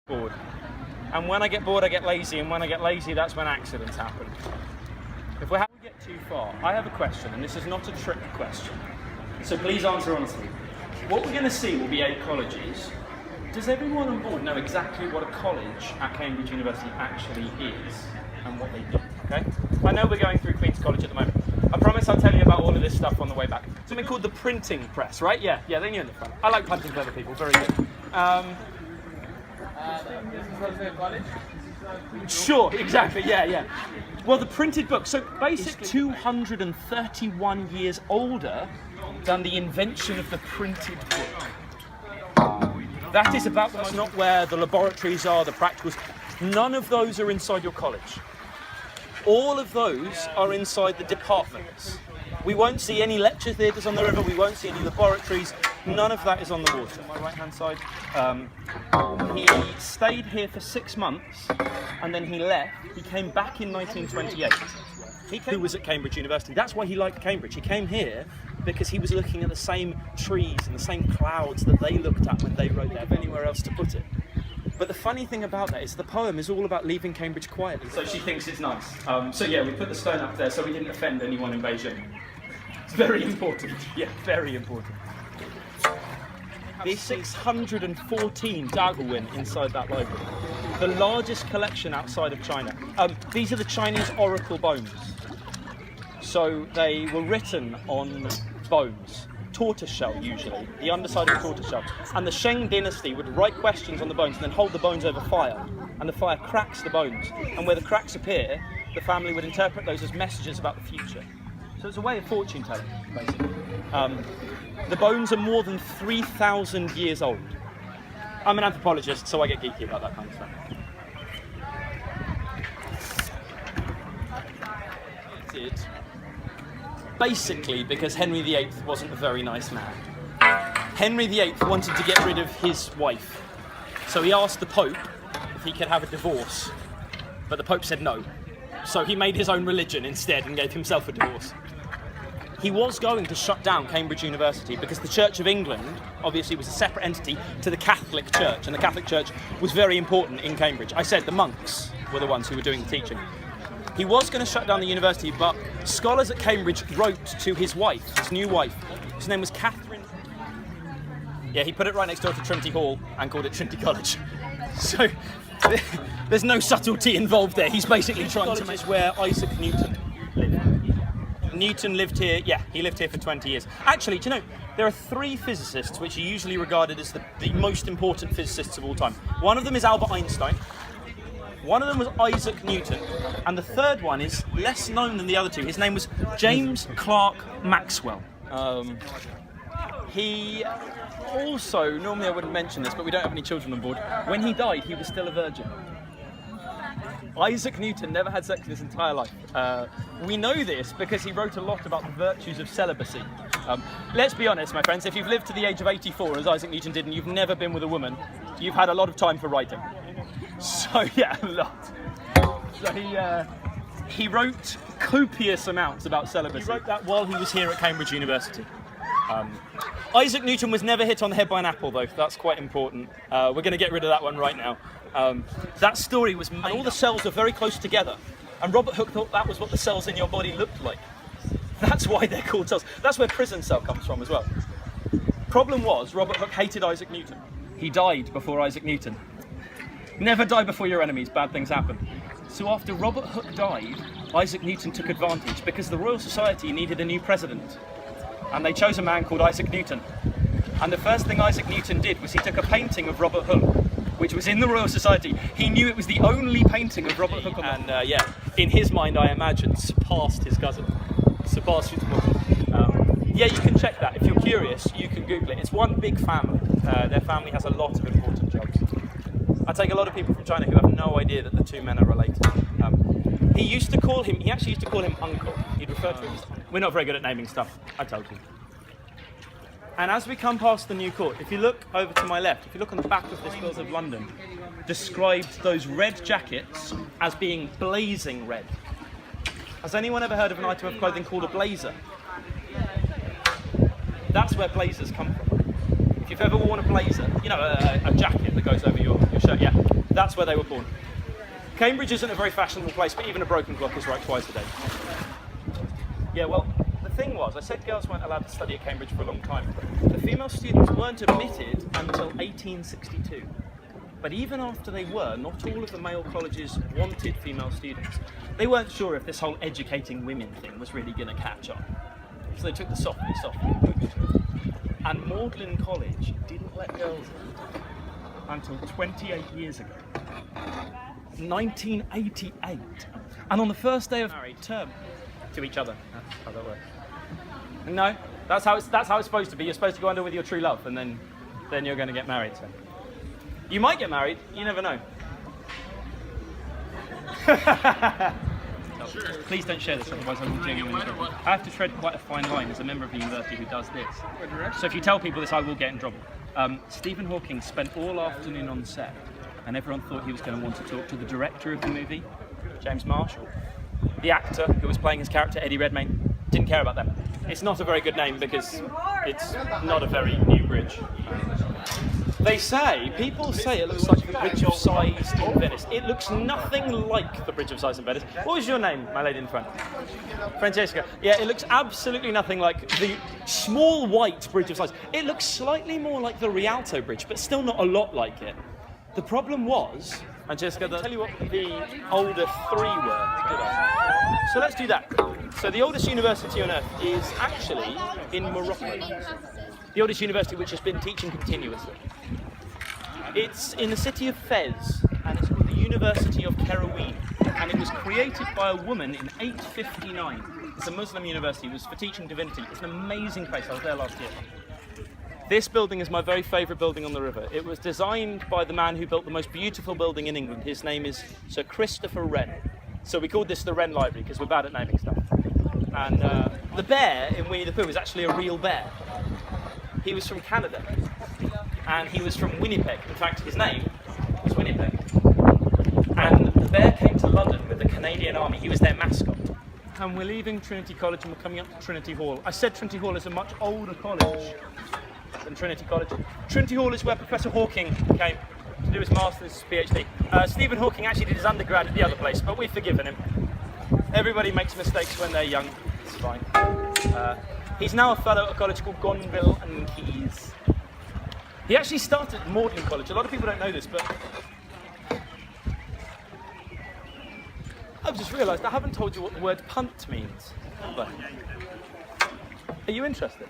bored. And when I get bored, I get lazy, and when I get lazy, that's when accidents happen. If we get too far, I have a question, and this is not a trick question, so please answer honestly. What we're going to see will be 8 colleges. Does everyone on board know exactly what a college at Cambridge University actually is and what they do? Okay? I know we're going through Queen's College at the moment. I promise I'll tell you about all of this stuff on the way back. Something called the printing press, right? Yeah, they knew in the front. I like punting with other people, very good. This is also a college? Sure, exactly, yeah. Well, the printed book, so basically 231 years older than the invention of the printed book. That is about, that's not where the laboratories are, the practicals. None of those are inside your college. All of those are inside the departments. We won't see any lecture theatres on the river, we won't see any laboratories, none of that is on the water. My right hand side. He stayed here for 6 months and then he left. He came back in 1928. He was at Cambridge University. That's why he liked Cambridge. He came here because he was looking at the same trees and the same clouds that they looked at when they wrote there, anywhere else to put it. But the funny thing about that is the poem is all about leaving Cambridge quietly. So she thinks it's nice. So yeah, we put the stone up there so we didn't offend anyone in Beijing. It's very important. Yeah, very important. There's 614 Daguin inside that library. The largest collection outside of China. These are the Chinese oracle bones. So they were written on bones. Tortoiseshell usually, the underside of a tortoiseshell. And the Sheng dynasty would write questions on the bones and then hold the bones over fire. And the fire cracks the bones. And where the cracks appear, the family would interpret those as messages about the future. So it's a way of fortune telling, basically. The bones are more than 3,000 years old. I'm an anthropologist, so I get geeky about that kind of stuff. Did. Basically because Henry VIII wasn't a very nice man. Henry VIII wanted to get rid of his wife. So he asked the Pope if he could have a divorce. But the Pope said no. So he made his own religion instead and gave himself a divorce. He was going to shut down Cambridge University because the Church of England obviously was a separate entity to the Catholic Church, and the Catholic Church was very important in Cambridge. I said the monks were the ones who were doing the teaching. He was going to shut down the university, but scholars at Cambridge wrote to his wife, his new wife. His name was Catherine. Yeah, he put it right next door to Trinity Hall and called it Trinity College. So there's no subtlety involved there. He's basically trying to make where Isaac Newton lived. Newton lived here, yeah, he lived here for 20 years. Actually, do you know, there are 3 physicists which are usually regarded as the most important physicists of all time. One of them is Albert Einstein, one of them was Isaac Newton, and the third one is less known than the other 2. His name was James Clerk Maxwell. He also, normally I wouldn't mention this, but we don't have any children on board. When he died, he was still a virgin. Isaac Newton never had sex in his entire life. We know this because he wrote a lot about the virtues of celibacy. Let's be honest, my friends, if you've lived to the age of 84, as Isaac Newton did, and you've never been with a woman, you've had a lot of time for writing. So yeah, a lot. So he wrote copious amounts about celibacy. He wrote that while he was here at Cambridge University. Isaac Newton was never hit on the head by an apple, though. That's quite important. We're going to get rid of that one right now. That story was made. And all the cells are very close together. And Robert Hooke thought that was what the cells in your body looked like. That's why they're called cells. That's where prison cell comes from as well. Problem was, Robert Hooke hated Isaac Newton. He died before Isaac Newton. Never die before your enemies, bad things happen. So after Robert Hooke died, Isaac Newton took advantage because the Royal Society needed a new president. And they chose a man called Isaac Newton. And the first thing Isaac Newton did was he took a painting of Robert Hooke, which was in the Royal Society. He knew it was the only painting of Robert Hooke. And yeah, in his mind, I imagine, surpassed his cousin. Surpassed his mother. Yeah, you can check that. If you're curious, you can Google it. It's one big family. Their family has a lot of important jobs. I take a lot of people from China who have no idea that the 2 men are related. He actually used to call him uncle. He'd refer to him as, we're not very good at naming stuff, I told you. And as we come past the new court, if you look over to my left, if you look on the back of this Bills of London, described those red jackets as being blazing red. Has anyone ever heard of an item of clothing called a blazer? That's where blazers come from. If you've ever worn a blazer, you know, a jacket that goes over your shirt, yeah. That's where they were born. Cambridge isn't a very fashionable place, but even a broken clock is right twice a day. Yeah, well, the thing was, I said girls weren't allowed to study at Cambridge for a long time. The female students weren't admitted until 1862. But even after they were, not all of the male colleges wanted female students. They weren't sure if this whole educating women thing was really going to catch on. So they took the softly approach to it. And Magdalen College didn't let girls in until 28 years ago. 1988. And on the first day of married term to each other. That's how that works. No, that's how it's supposed to be. You're supposed to go under with your true love, and then you're going to get married. So. You might get married, you never know. Sure. Please don't share this, otherwise I will genuinely trouble. I have to tread quite a fine line as a member of the university who does this. So if you tell people this, I will get in trouble. Stephen Hawking spent all afternoon on set, and everyone thought he was going to want to talk to the director of the movie, James Marshall. The actor who was playing his character, Eddie Redmayne, didn't care about them. It's not a very good name because it's not a very new bridge. People say it looks like the Bridge of Sighs in Venice. It looks nothing like the Bridge of Sighs in Venice. What was your name, my lady in front? Francesca. Yeah, it looks absolutely nothing like the small white Bridge of Sighs. It looks slightly more like the Rialto Bridge, but still not a lot like it. The problem was, Francesca, I'll tell you what the older three were. So let's do that. So the oldest university on earth is actually in Morocco. The oldest university which has been teaching continuously. It's in the city of Fez, and it's called the University of Kerouan, and it was created by a woman in 859. It's a Muslim university. It was for teaching divinity. It's an amazing place. I was there last year. This building is my very favourite building on the river. It was designed by the man who built the most beautiful building in England. His name is Sir Christopher Wren. So we called this the Wren Library because we're bad at naming stuff. And the bear in Winnie the Pooh is actually a real bear. He was from Canada, and he was from Winnipeg. In fact, his name was Winnipeg. And the bear came to London with the Canadian Army. He was their mascot. And we're leaving Trinity College and we're coming up to Trinity Hall. I said Trinity Hall is a much older college than Trinity College. Trinity Hall is where Professor Hawking came to do his master's, PhD. Stephen Hawking actually did his undergrad at the other place, but we've forgiven him. Everybody makes mistakes when they're young. It's fine. He's now a fellow at a college called Gonville and Keys. He actually started at Magdalen College. A lot of people don't know this, but I've just realised I haven't told you what the word punt means. Are you interested?